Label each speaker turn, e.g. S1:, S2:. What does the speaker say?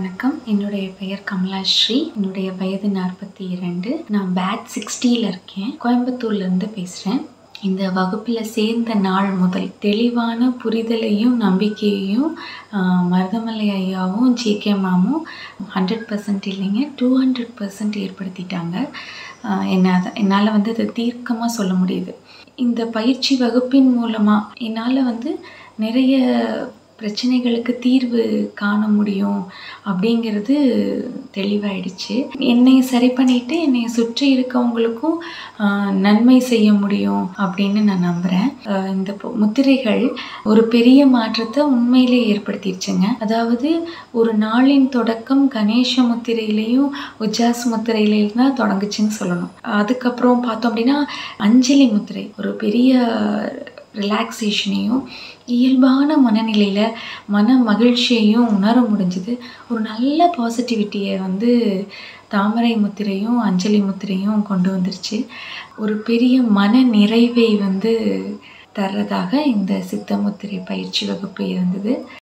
S1: வணக்கம். என்னுடைய பெயர் கமலாஸ்ரீ. என்னுடைய வயது 42. நான் பேட்ச் 60ல் இருக்கேன். கோயம்புத்தூர்லேருந்து பேசுகிறேன். இந்த வகுப்பில் சேர்ந்த நாள் முதல் தெளிவான புரிதலையும் நம்பிக்கையையும் மருதமலை ஐயாவும் ஜேகே மேமும் 100% இல்லைங்க, 200% ஏற்படுத்திட்டாங்க. என்னால் அதை தீர்க்கமாக சொல்ல முடியுது. இந்த பயிற்சி வகுப்பின் மூலமாக என்னால் நிறைய பிரச்சனைகளுக்கு தீர்வு காண முடியும் அப்படிங்கிறது தெளிவாயிடுச்சு. என்னை சரி பண்ணிட்டு என்னை சுற்றி இருக்கவங்களுக்கும் நன்மை செய்ய முடியும் அப்படின்னு நான் நம்புகிறேன். இந்த முத்திரைகள் ஒரு பெரிய மாற்றத்தை உண்மையிலே ஏற்படுத்திடுச்சுங்க. அதாவது ஒரு நாளின் தொடக்கம் கணேச முத்திரையிலையும் உஜாஸ் முத்திரையிலையும் தான் தொடங்குச்சுன்னு சொல்லணும். அதுக்கப்புறம் பார்த்தோம் அப்படின்னா அஞ்சலி முத்திரை ஒரு பெரிய ரிலாக்ஸேஷனையும் இயல்பான மனநிலையில் மன மகிழ்ச்சியையும் உணர முடிஞ்சுது. ஒரு நல்ல பாசிட்டிவிட்டியை தாமரை முத்திரையும் அஞ்சலி முத்திரையும் கொண்டு வந்துருச்சு. ஒரு பெரிய மன நிறைவை தர்றதாக இந்த சித்த முத்திரை பயிற்சி வகுப்பு இருந்தது.